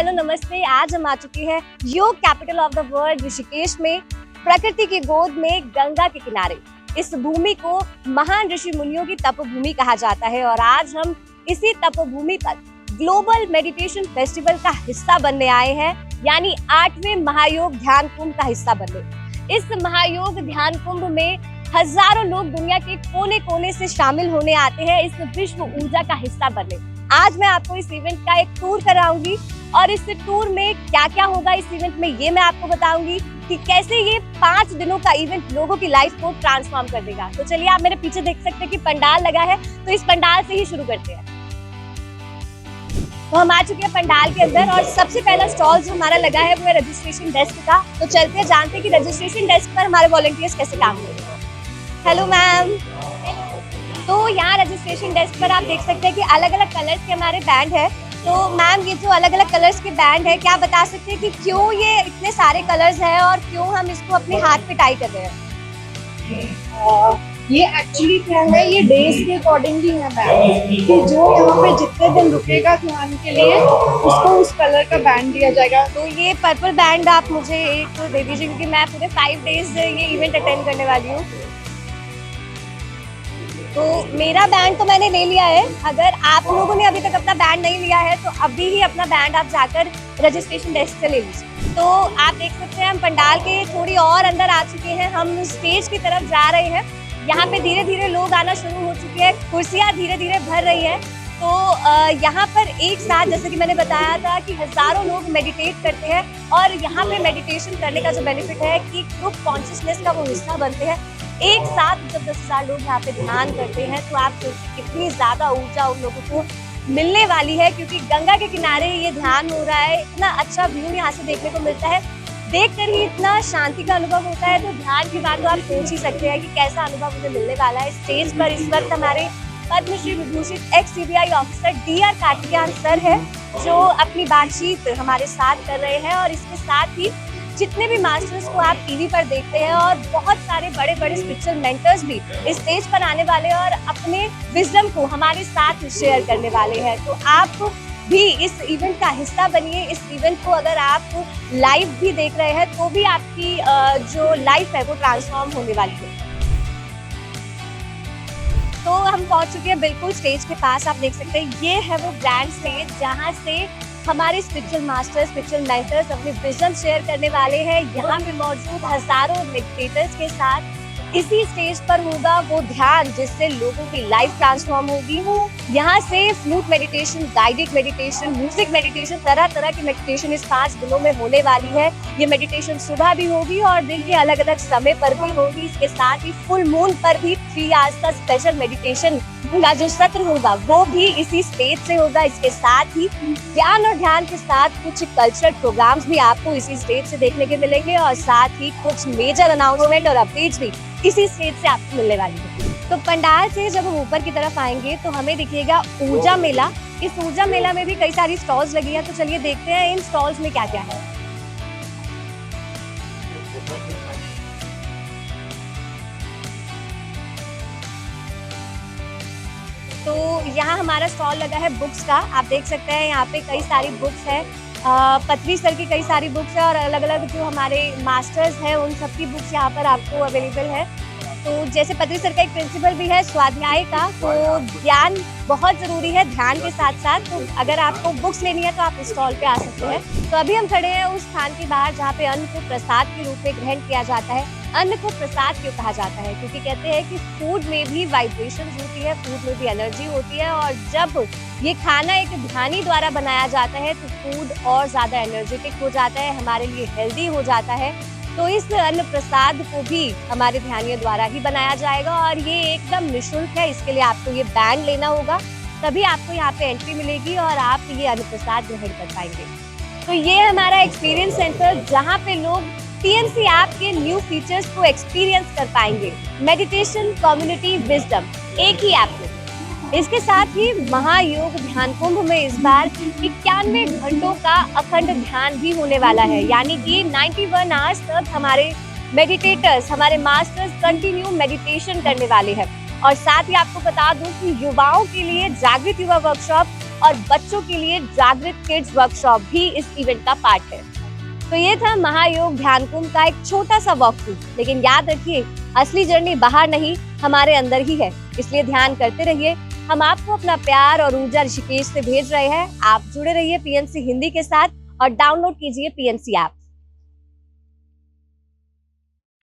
Hello नमस्ते। आज हम आ चुके हैं योग capital of the world Rishikesh में, प्रकृति की गोद में, गंगा के किनारे। इस भूमि को महान ऋषि मुनियों की तपोभूमि कहा जाता है और आज हम इसी तपोभूमि पर ग्लोबल मेडिटेशन फेस्टिवल का हिस्सा बनने आए हैं, यानी 8वें महायोग ध्यान कुंभ का हिस्सा बनने। इस महायोग ध्यान कुंभ में हजारों लोग दुनिया के कोने कोने से शामिल होने आते हैं इस विश्व ऊर्जा का हिस्सा बनने। आज मैं आपको इस इवेंट का एक टूर कराऊंगी और इस टूर में क्या क्या होगा इस इवेंट में ये मैं आपको बताऊंगी कि कैसे ये 5 दिनों का इवेंट लोगों की लाइफ को ट्रांसफॉर्म कर देगा। तो चलिए, आप मेरे पीछे देख सकते हैं कि पंडाल लगा है, तो इस पंडाल से ही शुरू करते हैं। तो हम आ चुके हैं पंडाल के अंदर और सबसे पहला स्टॉल जो हमारा लगा है वो है रजिस्ट्रेशन डेस्क का। तो चलते हैं, जानते हैं कि रजिस्ट्रेशन डेस्क पर हमारे वॉलंटियर्स कैसे काम कर रहे हैं। Hello ma'am. तो यहाँ रजिस्ट्रेशन डेस्क पर आप देख सकते हैं कि अलग अलग कलर्स के हमारे बैंड है। तो मैम, ये जो अलग अलग कलर्स के बैंड है, क्या बता सकते हैं कि क्यों ये इतने सारे कलर्स हैं और क्यों हम इसको अपने हाथ पे टाई कर रहे हैं? ये एक्चुअली क्या है, ये डेज के अकॉर्डिंगली है बैंड कि जो यहाँ पे जितने दिन रुकेगा ध्यान के लिए उसको उस कलर का बैंड दिया जाएगा। तो ये पर्पल बैंड आप मुझे एक दे दीजिए, क्योंकि मैं पूरे 5 डेज ये इवेंट अटेंड करने वाली हूँ। तो मेरा बैंड तो मैंने ले लिया है। अगर आप लोगों ने अभी तक अपना बैंड नहीं लिया है तो अभी ही अपना बैंड आप जाकर रजिस्ट्रेशन डेस्क से ले लीजिए। तो आप देख सकते हैं हम पंडाल के थोड़ी और अंदर आ चुके हैं, हम स्टेज की तरफ जा रहे हैं। यहाँ पे धीरे धीरे लोग आना शुरू हो चुके हैं, कुर्सियाँ धीरे धीरे भर रही है। तो यहाँ पर एक साथ, जैसे कि मैंने बताया था कि हजारों लोग मेडिटेट करते हैं और यहाँ पे मेडिटेशन करने का जो बेनिफिट है कि ग्रुप कॉन्शियसनेस का वो हिस्सा बनते हैं। एक साथ जब 10,000 लोग यहाँ पे ध्यान करते हैं तो आप सोचिए कितनी ज्यादा ऊर्जा उन लोगों को मिलने वाली है, क्योंकि गंगा के किनारे ये ध्यान हो रहा है। इतना अच्छा व्यू यहाँ से देखने को मिलता है, देखकर ही इतना शांति का अनुभव होता है। तो ध्यान की बात तो आप सोच ही सकते हैं कि कैसा अनुभव मुझे मिलने वाला है। स्टेज पर इस वक्त हमारे पद्मश्री विभूषित x CBI officer DR Karthikeyan sir है, जो अपनी बातचीत हमारे साथ कर रहे हैं। और इसके साथ ही जितने भी मास्टर्स को आप टीवी पर देखते हैं और बहुत सारे बड़े बड़े स्पिरिचुअल मेंटर्स भी इस स्टेज पर आने वाले हैं और अपने विजडम को हमारे साथ शेयर करने वाले हैं। तो आप भी इस इवेंट का हिस्सा बनिए। इस इवेंट को अगर आप लाइव भी देख रहे हैं तो भी आपकी जो लाइफ है वो ट्रांसफॉर्म होने वाली है। तो हम पहुंच चुके हैं बिल्कुल स्टेज के पास। आप देख सकते हैं ये है वो ग्रैंड स्टेज जहां से हमारे स्पिरिचुअल मास्टर्स, स्पिरिचुअल मेंटर्स अपने विजन शेयर करने वाले हैं। यहाँ पे मौजूद हजारों मेडिटेटर्स के साथ इसी स्टेज पर होगा वो ध्यान जिससे लोगों की लाइफ ट्रांसफॉर्म होगी। यहाँ से flute meditation, guided meditation, music meditation, तरह तरह की मेडिटेशन इस 5 दिनों में होने वाली है। ये मेडिटेशन सुबह भी होगी और दिन के अलग अलग समय पर भी होगी। इसके साथ ही फुल मून पर भी 3 आवर्स का स्पेशल मेडिटेशन का जो सत्र होगा वो भी इसी स्टेज से होगा। इसके साथ ही ज्ञान और ध्यान के साथ कुछ कल्चरल प्रोग्राम्स भी आपको इसी स्टेज से देखने के मिलेंगे और साथ ही कुछ मेजर अनाउंसमेंट और अपडेट्स भी इसी स्टेज से आपको मिलने वाली है। तो पंडाल से जब हम ऊपर की तरफ आएंगे तो हमें दिखेगा ऊर्जा मेला। इस ऊर्जा मेला में भी कई सारी स्टॉल्स लगी हैं, तो चलिए देखते हैं इन स्टॉल्स में क्या क्या है। तो यहाँ हमारा स्टॉल लगा है बुक्स का। आप देख सकते हैं यहाँ पे कई सारी बुक्स है। पत्री सर की कई सारी बुक्स है और अलग अलग जो हमारे मास्टर्स हैं उन सब की बुक्स यहाँ पर आपको अवेलेबल है। तो जैसे पत्री सर का एक प्रिंसिपल भी है स्वाध्याय का, तो ज्ञान बहुत ज़रूरी है ध्यान के साथ साथ। तो अगर आपको बुक्स लेनी है तो आप इस स्टॉल पे आ सकते हैं। तो अभी हम खड़े हैं उस स्थान के बाहर जहाँ पे अन्न को प्रसाद के रूप में ग्रहण किया जाता है। अन्न को प्रसाद क्यों कहा जाता है? क्योंकि कहते हैं कि फूड में भी वाइब्रेशंस होती है, फूड में भी एनर्जी होती है और जब ये खाना एक ध्यानी द्वारा बनाया जाता है तो फूड और ज़्यादा एनर्जेटिक हो जाता है, हमारे लिए हेल्दी हो जाता है। तो इस अन्न प्रसाद को भी हमारे ध्यानियों द्वारा ही बनाया जाएगा और ये एकदम निःशुल्क है। इसके लिए आपको ये बैंड लेना होगा, तभी आपको यहाँ पे एंट्री मिलेगी और आप ये अन्न प्रसाद ग्रहण कर पाएंगे। तो ये हमारा एक्सपीरियंस सेंटर जहाँ पे लोग TMC ऐप के न्यू फीचर्स को एक्सपीरियंस कर पाएंगे। मेडिटेशन, कम्युनिटी, विजडम एक ही ऐप में। इसके साथ ही महायोग ध्यान कुंभ में इस बार 91 घंटों का अखंड ध्यान भी होने वाला है, यानी कि 91 आवर्स तक हमारे मेडिटेटर्स, हमारे मास्टर्स कंटिन्यू मेडिटेशन करने वाले हैं। और साथ ही आपको बता दूं कि युवाओं के लिए जागृत युवा वर्कशॉप और बच्चों के लिए जागृत किड्स वर्कशॉप भी इस इवेंट का पार्ट है। तो ये था महायोग ध्यान कुंभ का एक छोटा सा वॉक थ्रू, लेकिन याद रखिए असली जर्नी बाहर नहीं हमारे अंदर ही है, इसलिए ध्यान करते रहिए। हम आपको अपना प्यार और ऊर्जा ऋषिकेश से भेज रहे हैं। आप जुड़े रहिए पीएनसी हिंदी के साथ और डाउनलोड कीजिए पीएनसी ऐप।